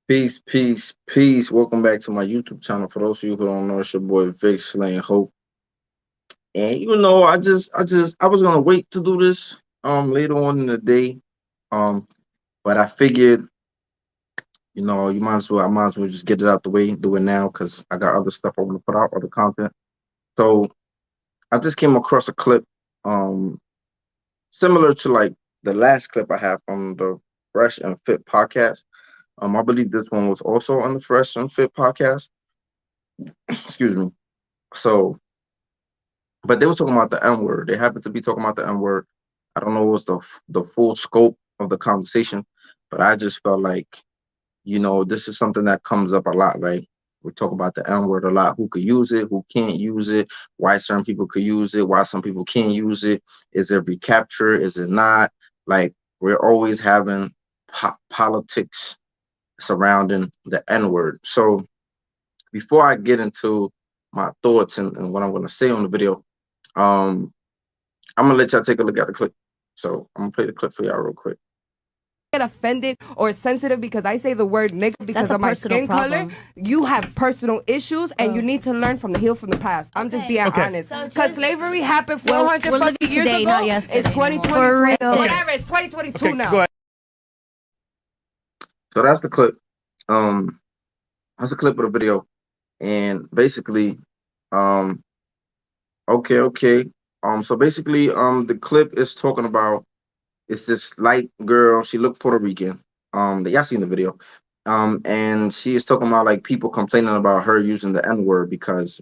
Peace, peace, peace. Welcome back to my YouTube channel. For those of you who don't know, it's your boy Vic Slaying Hope. And I was gonna wait to do this later on in the day. Um, but I figured, I might as well just get it out the way, do it now because I got other stuff I want to put out, other content. So I just came across a clip, um, similar to like the last clip I have from the Fresh and Fit podcast. I believe this one was also on the Fresh and Fit podcast. Excuse me. So but they were talking about the N word. They happened to be talking about the N word. I don't know what's the full scope of the conversation, but I just felt like this is something that comes up a lot, right? We talk about the N word a lot. Who could use it? Who can't use it? Why certain people could use it? Why some people can't use it? Is it recapture? Is it not? Like we're always having politics surrounding the N word. So before I get into my thoughts and what I'm going to say on the video, um, I'm gonna let y'all take a look at the clip. So I'm gonna play the clip for y'all real quick. Get offended or sensitive because I say the word nigga because of my skin color, you have personal issues and you need to learn from the heal from the past. I'm just being honest. Because slavery happened 400 fucking years ago. It's 2020, whatever. It's 2022 now. So that's the clip. Um, that's a clip of the video, and basically, um, okay. So basically, the clip is talking about it's this light girl. She looked Puerto Rican. Y'all seen the video. And she is talking about like people complaining about her using the N word because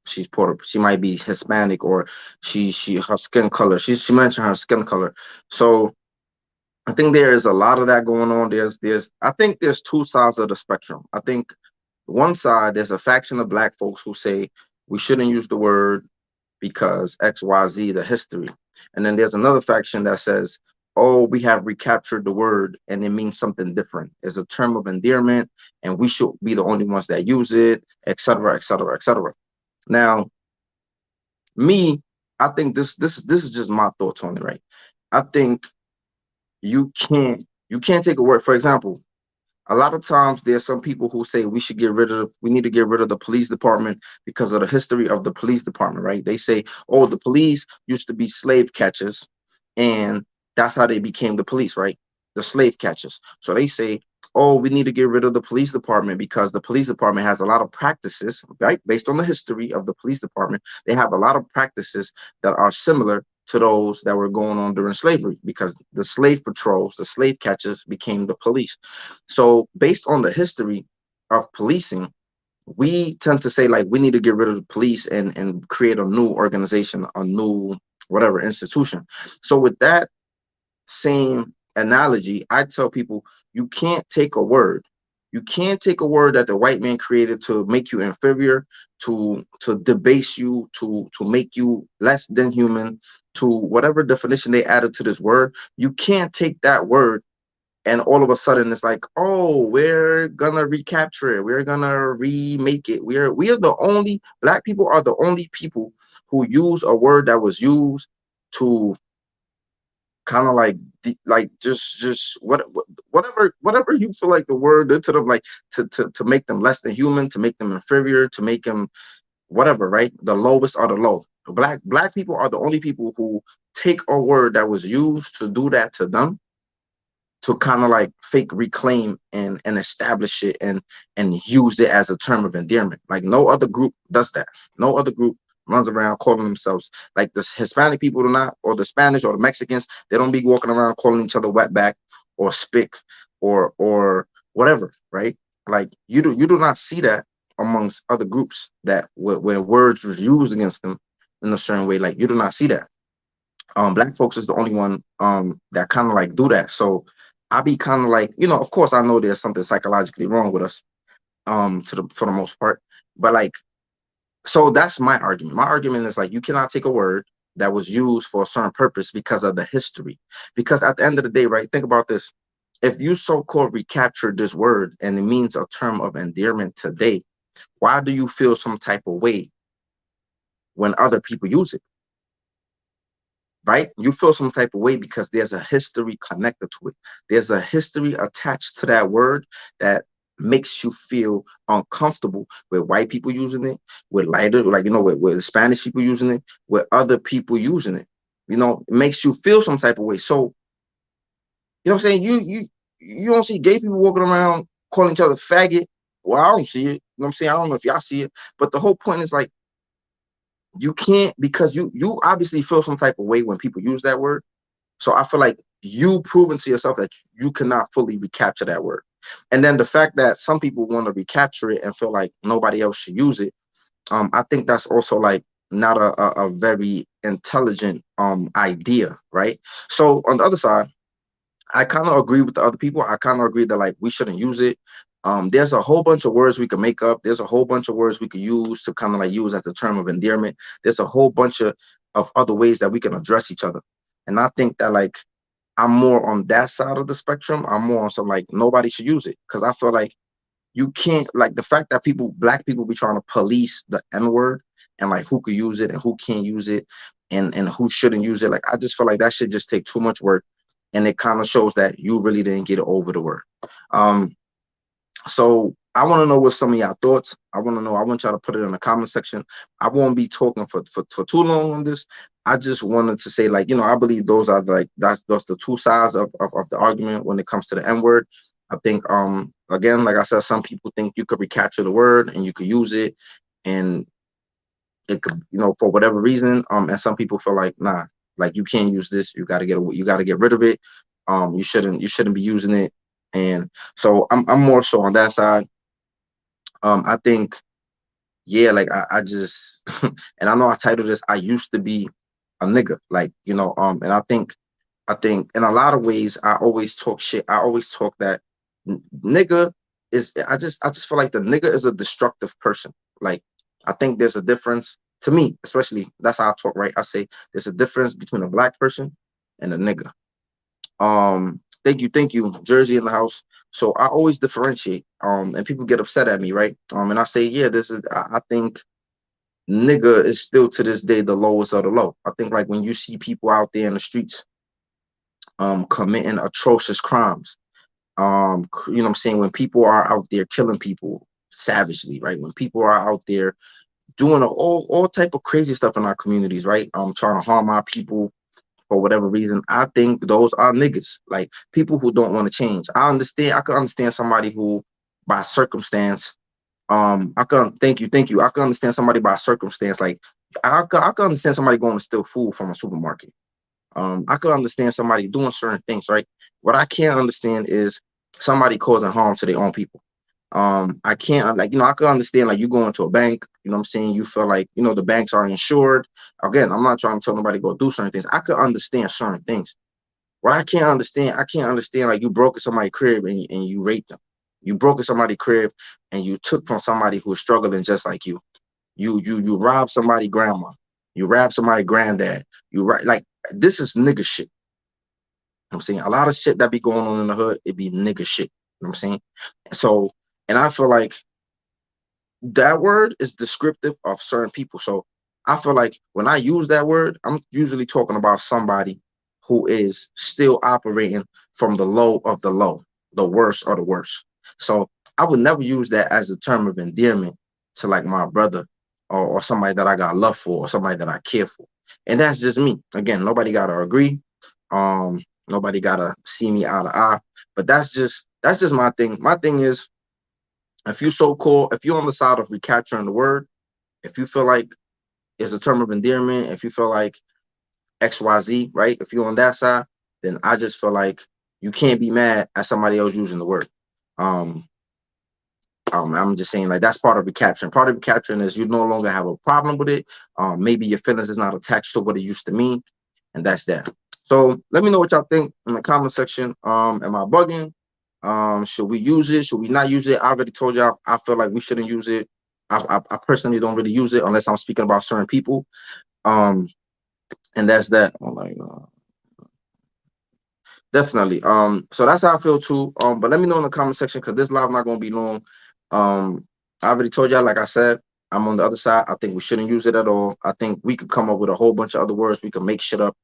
she's Puerto. She might be Hispanic or she her skin color. She mentioned her skin color. So I think there is a lot of that going on. I think there's two sides of the spectrum. I think one side there's a faction of black folks who say we shouldn't use the word because XYZ, the history. And then there's another faction that says, oh, we have recaptured the word and it means something different. It's a term of endearment and we should be the only ones that use it, etc., etc., etc. Now, me, I think this is just my thoughts on it, right? I think you can't take a word. For example, a lot of times there's some people who say we need to get rid of the police department because of the history of the police department, right? They say, oh, the police used to be slave catchers and that's how they became the police, right? The slave catchers. So they say, oh, we need to get rid of the police department because the police department has a lot of practices, right? Based on the history of the police department, they have a lot of practices that are similar to those that were going on during slavery because the slave patrols, the slave catchers became the police. So based on the history of policing, we tend to say like we need to get rid of the police and create a new organization, a new whatever institution. So with that same analogy, I tell people you can't take a word. You can't take a word that the white man created to make you inferior, to debase you, to make you less than human, to whatever definition they added to this word. You can't take that word and all of a sudden it's like, oh, we're gonna recapture it, we're gonna remake it. We are the only black people are the only people who use a word that was used to kind of like just whatever you feel like the word did to them, like to make them less than human, to make them inferior, to make them whatever, right? The lowest are the low. Black people are the only people who take a word that was used to do that to them to kind of like fake reclaim and establish it and use it as a term of endearment. Like no other group does that. No other group runs around calling themselves like the Hispanic people do not, or the Spanish or the Mexicans. They don't be walking around calling each other wetback or spick or whatever, right? Like you do not see that amongst other groups that where words was used against them in a certain way. Like you do not see that. Black folks is the only one that kind of like do that. So I be kind of like, of course I know there's something psychologically wrong with us, for the most part. But like, so that's my argument. My argument is like you cannot take a word that was used for a certain purpose because of the history. Because at the end of the day, right, think about this. If you so-called recaptured this word and it means a term of endearment today, why do you feel some type of way when other people use it? right? You feel some type of way because there's a history connected to it. There's a history attached to that word that makes you feel uncomfortable with white people using it, with lighter, like, with Spanish people using it, with other people using it. It makes you feel some type of way. So, what I'm saying? You don't see gay people walking around calling each other faggot. Well, I don't see it. What I'm saying? I don't know if y'all see it, but the whole point is like you can't, because you obviously feel some type of way when people use that word. So I feel like you proving to yourself that you cannot fully recapture that word. And then the fact that some people want to recapture it and feel like nobody else should use it, I think that's also like not a very intelligent idea, right? So on the other side, I kind of agree with the other people. I kind of agree that like we shouldn't use it. There's a whole bunch of words we can make up. There's a whole bunch of words we could use to kind of like use as a term of endearment. There's a whole bunch of other ways that we can address each other. And I think that like I'm more on that side of the spectrum. I'm more on some like nobody should use it, because I feel like you can't, like, the fact that black people be trying to police the N word and like who could use it and who can't use it and who shouldn't use it. Like I just feel like that should just take too much work, and it kind of shows that you really didn't get over the word. Um, so I want to know what some of y'all thoughts. I want to know. I want y'all to put it in the comment section. I won't be talking for too long on this. I just wanted to say, like, I believe those are like that's the two sides of the argument when it comes to the N word. I think again, like I said, some people think you could recapture the word and you could use it, and it could, for whatever reason, and some people feel like, nah, like you can't use this. You got to get rid of it. You shouldn't be using it. And so I'm more so on that side. I think, yeah, like I just and I know I titled this, I used to be a nigga, like, and I think in a lot of ways I always talk shit. I always talk that nigga is, I just feel like the nigga is a destructive person. Like, I think there's a difference to me, especially that's how I talk, right? I say there's a difference between a black person and a nigga. Thank you, Jersey in the house. So I always differentiate. And people get upset at me, right? And I say, yeah, I think nigga is still to this day the lowest of the low. I think like when you see people out there in the streets committing atrocious crimes, what I'm saying, when people are out there killing people savagely, right? When people are out there doing all type of crazy stuff in our communities, right? Trying to harm our people for whatever reason, I think those are niggas, like people who don't want to change. I can understand somebody who by circumstance, thank you. I can understand somebody by circumstance, like I can understand somebody going to steal food from a supermarket. I can understand somebody doing certain things, right? What I can't understand is somebody causing harm to their own people. I can't, like, I can understand like you go into a bank, what I'm saying, you feel like, the banks are insured. Again, I'm not trying to tell nobody to go do certain things. I could understand certain things. What I can't understand like you broke in somebody's crib and you raped them. You broke in somebody's crib and you took from somebody who's struggling just like you. You robbed somebody grandma. You robbed somebody granddad. Like, this is nigga shit. I'm saying a lot of shit that be going on in the hood, it be nigga shit. You know what I'm saying? So, and I feel like that word is descriptive of certain people. So I feel like when I use that word, I'm usually talking about somebody who is still operating from the low of the low, the worst of the worst. So I would never use that as a term of endearment to like my brother, or somebody that I got love for, or somebody that I care for. And that's just me. Again, nobody gotta agree. Nobody gotta see me eye to eye. But that's just my thing. My thing is, if you're on the side of recapturing the word, if you feel like it's a term of endearment, if you feel like XYZ, right? If you're on that side, then I just feel like you can't be mad at somebody else using the word. Um, I'm just saying, like, that's part of recapturing. Part of recapturing is you no longer have a problem with it. Maybe your feelings is not attached to what it used to mean, and that's that. So let me know what y'all think in the comment section. Am I bugging? Should we use it? Should we not use it? I already told y'all I feel like we shouldn't use it. I personally don't really use it unless I'm speaking about certain people. Um, and that's that. I'm like, definitely. So that's how I feel too. But let me know in the comment section, because this live not gonna be long. I already told y'all, like I said, I'm on the other side. I think we shouldn't use it at all. I think we could come up with a whole bunch of other words. We could make shit up.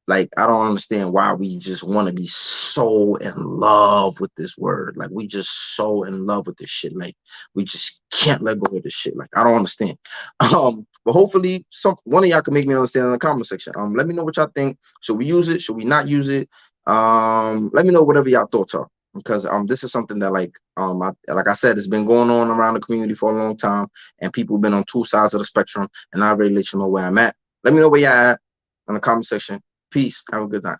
Like, I don't understand why we just want to be so in love with this word. Like, we just so in love with this shit. Like, we just can't let go of this shit. Like, I don't understand. But hopefully one of y'all can make me understand in the comment section. Let me know what y'all think. Should we use it? Should we not use it? Let me know whatever y'all thoughts are, because this is something that, like I said, it's been going on around the community for a long time, and people have been on two sides of the spectrum, and I already let you know where I'm at. Let me know where y'all at in the comment section. Peace. Have a good night.